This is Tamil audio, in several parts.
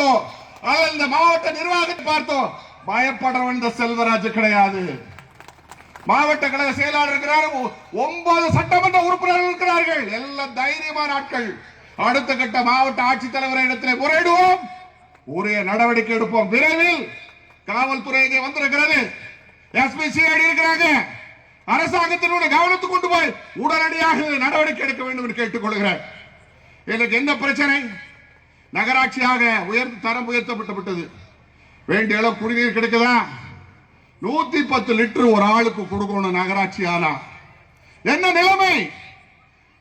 பார்த்தோ அல்லது இந்த மாவட்ட நிர்வாகத்தை பார்த்தோ பயப்படுறவன் இந்த செல்வராஜ் கிடையாது. மாவட்ட கழக செயலாளர் இருக்கிறார், 9 சட்டமன்ற உறுப்பினர்கள் இருக்கிறார்கள், எல்லாம் தைரியமான ஆட்கள். அடுத்த கட்ட மாவட்ட ஆட்சித்தலைவர் இடத்தில் முறையிடுவோம், உரிய நடவடிக்கை எடுப்போம். விரைவில் காவல்துறை இங்கே வந்திருக்கிறது, எஸ்பி சிஐடி இருக்கிறாங்க. அரசாங்கத்தினுடைய கவனத்துக்கு கொண்டு போய் உடனடியாக நடவடிக்கை எடுக்க வேண்டும் என்று கேட்டுக்கொள்கிறேன். எனக்கு என்ன பிரச்சனை? நகராட்சியாக தரம் உயர்த்தப்பட்டது. வேண்டிய அளவு குடிநீர் கிடைக்குதா? 110 லிட்டர் ஒரு ஆளுக்கு கொடுக்கணும் நகராட்சி. ஆனா என்ன நிலைமை?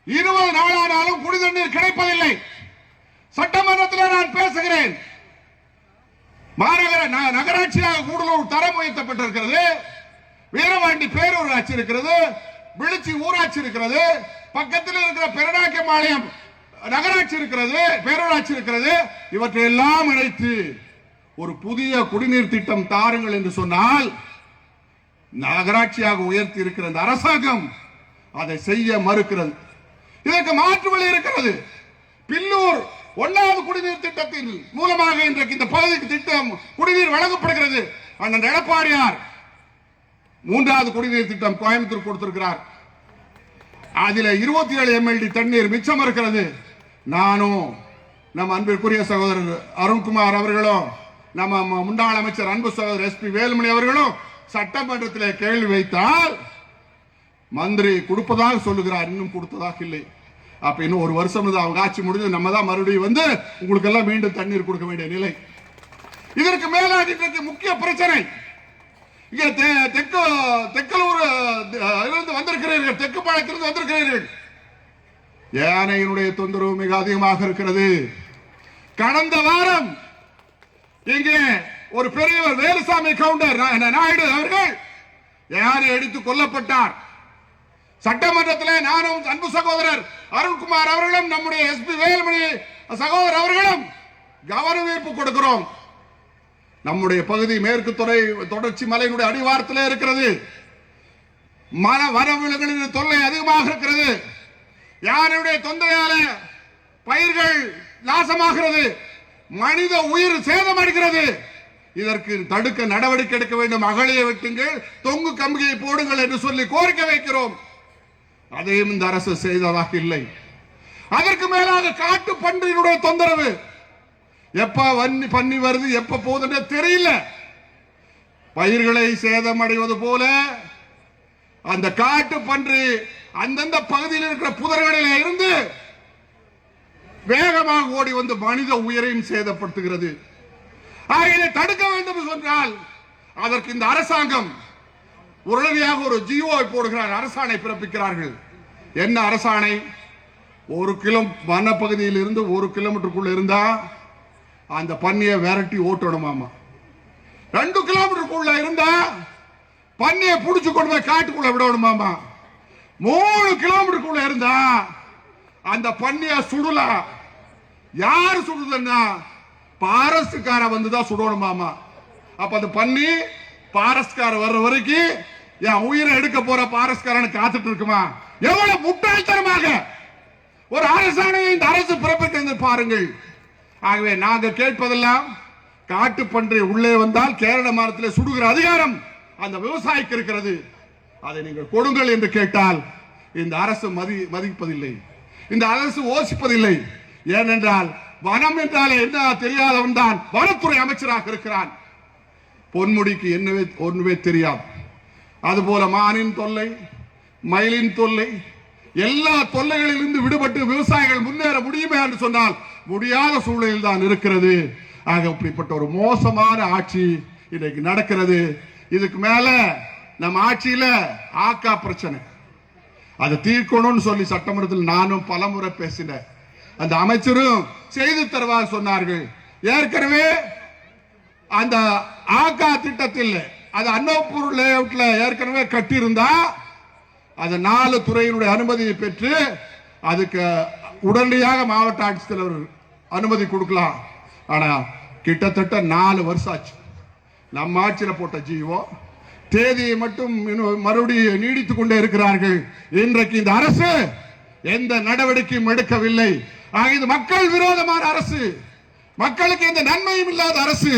20 நாளானாலும் குடி தண்ணீர் கிடைப்பதில்லை. சட்டமன்றத்தில் நான் பேசுகிறேன். மாநகர நகராட்சியாக கூடலூர் தரம் உயர்த்தப்பட்டிருக்கிறது, வீரவாண்டி பேரூராட்சி இருக்கிறது, விழுச்சி ஊராட்சி இருக்கிறது, பக்கத்தில் இருக்கிற பெருநாயக்கம்பாளையம் நகராட்சி இருக்கிறது, பேரூராட்சி இருக்கிறது. இவற்றையெல்லாம் இணைத்து ஒரு புதிய குடிநீர் திட்டம் தாருங்கள் என்று சொன்னால் நகராட்சியாக உயர்த்தி இருக்கிற இந்த அரசாங்கம் அதை செய்ய மறுக்கிறது. இதற்கு மாற்று வழி இருக்கிறது. பில்லூர் 1வது குடிநீர் திட்டத்தின் மூலமாக இன்றைக்கு இந்த பகுதிக்கு திட்டம் குடிநீர் வழங்கப்படுகிறது. அந்த எடப்பாடியார் 3வது குடிநீர் திட்டம் கோயம்புத்தூர் கொடுத்திருக்கிறார். அதில் 27 MLD தண்ணீர் மிச்சம் இருக்கிறது. நானும் நம்ம அன்பிற்குரிய சகோதரர் அருண்குமார் அவர்களும் நம்ம முன்னாள் அமைச்சர் அன்பு சகோதரர் SP வேலுமணி அவர்களும் சட்டமன்றத்தில் கேள்வி வைத்தால் மந்திரி கொடுப்பதாக சொல்லுகிறார், இன்னும் கொடுத்ததாக இல்லை. அப்ப இன்னும் 1 வருஷம் அவங்க ஆட்சி முடிஞ்சு நம்ம தான் மறுபடியும் வந்து உங்களுக்கு எல்லாம் மீண்டும் தண்ணீர் கொடுக்க வேண்டிய நிலை. இதற்கு மேலாக இன்றைக்கு முக்கிய பிரச்சனை இங்கே தெற்கலூர் இருந்து வந்திருக்கிறீர்கள், தெற்கு பாளையத்திலிருந்து வந்திருக்கிறீர்கள். யானையினுடைய தொந்தரவு மிக அதிகமாக இருக்கிறது. கடந்த வாரம் இங்கே ஒரு பெரியவர் வேலுசாமி கவுண்டர் நாயுடு அவர்கள் யானை அடித்து கொல்லப்பட்டார். சட்டமன்றத்தில் நானும் அன்பு சகோதரர் அருண்குமார் அவர்களும் நம்முடைய SP வேலுமணி சகோதரர் அவர்களும் கவனஈர்ப்பு கொடுக்கிறோம். நம்முடைய பகுதி மேற்கு தொடர்ச்சி மலையினுடைய அடிவாரத்தில் இருக்கிறது. வனவிலங்குகளின் தொல்லை அதிகமாக இருக்கிறது. யாருடைய தொந்தரையால பயிர்கள் நாசமாகிறது, மனித உயிர் சேதமடைகிறது. இதற்கு தடுக்க நடவடிக்கை எடுக்க வேண்டும். அகழியை வெட்டுங்கள், தொங்கு கம்பியை போடுங்கள் என்று சொல்லி கோரிக்கை வைக்கிறோம். அதையும் இந்த அரசு செய்ததாக இல்லை. அதற்கு மேலாக காட்டு பன்றியினுடைய தொந்தரவு, எப்ப பன்னி வருது எப்ப போகுதுன்னு தெரியல. பயிர்களை சேதமடைவது போல அந்த காட்டு பன்றி அந்தந்த பகுதியில் இருக்கிற புதர்களில் இருந்து வேகமாக ஓடி வந்து மனித உயிரையும் சேதப்படுத்துகிறது. இதை தடுக்க வேண்டும் சொன்னால் அதற்கு இந்த அரசாங்கம் உடனடியாக ஒரு ஜிஓ போடுகிறார், அரசாணை பிறப்பிக்கிறார்கள். என்ன அரசாணை? 1 கிலோ வனப்பகுதியில் இருந்து 1 கிலோமீட்டருக்குள்ள இருந்தா அந்த பன்னியை விரட்டி ஓட்டணுமாமா. 2 கிலோமீட்டருக்குள்ள இருந்தா பன்னியை புடிச்சு கொண்டு போய் காட்டுக்குள்ள விடணுமாமா. 3 கிலோமீட்டருக்குள்ள இருந்தா அந்த பன்னியை சுடலாம். யாரு சுடுதுன்னா பாரஸ்ட்கார வந்துதான் சுடணுமாமா. அப்ப அந்த பன்னி பாரஸ்ட்கார வர்ற வரைக்கும் என் உயிரை எடுக்க போற பாரஸ்ட்காரன் காத்துட்டு இருக்குமா? எவ்வளவு முட்டாள்தனமாக ஒரு அரசாணையை இந்த அரசு பிறப்பிக்கிறது பாருங்கள். ஆகவே நாங்கள் கேட்பதெல்லாம் காட்டு பன்றி உள்ளே வந்தால் கேரள மாநிலத்தில் சுடுகிற அதிகாரம் அந்த விவசாயிக்கு இருக்கிறது. அதை நீங்கள் கொடுங்கள் என்று கேட்டால் இந்த அரசு மதிப்பதில்லை, இந்த அரசு யோசிப்பதில்லை. ஏனென்றால் வனம் என்றாலே என்ன தெரியாதவன் தான் வனத்துறை அமைச்சராக இருக்கிறான். பொன்முடிக்கு என்னவே ஒன்றுமே தெரியாது. அதுபோல மானின் தொல்லை, மயிலின் தொல்லை, எல்லா தொல்லைகளிலிருந்து விடுபட்டு விவசாயிகள் முன்னேற முடியுமே என்று சொன்னால் முடியாத சூழலில் தான் இருக்கிறது. ஆக இப்படிப்பட்ட ஒரு மோசமான ஆட்சி இன்னைக்கு நடக்கிறது. இதுக்கு மேல நம்ம ஆட்சியில ஆக்கா பிரச்சனை, அதை தீர்க்கணும்னு சொல்லி சட்டமன்றத்தில் நானும் பலமுறை பேசினேன். அந்த அமைச்சரும் செய்து தருவார் சொன்னார்கள். ஏற்கனவே அந்த ஆக்கா திட்டத்தில் அது அன்னோப்பூர் லேஅவுட்ல ஏற்கனவே கட்டியிருந்தா அது 4 துறையினுடைய அனுமதியை பெற்று அதுக்கு உடனடியாக மாவட்ட ஆட்சித்தலைவர் அனுமதி கொடுக்கலாம். ஆனா கிட்டத்தட்ட 4 வருஷம் ஆச்சு. நம்ம ஆட்சியில் போட்ட ஜிஓ தேதியை மட்டும் மறுபடியும் நீடித்துக் கொண்டே இருக்கிறார்கள். இன்றைக்கு இந்த அரசு எந்த நடவடிக்கையும் எடுக்கவில்லை. இது மக்கள் விரோதமான அரசு. மக்களுக்கு எந்த நன்மையும் இல்லாத அரசு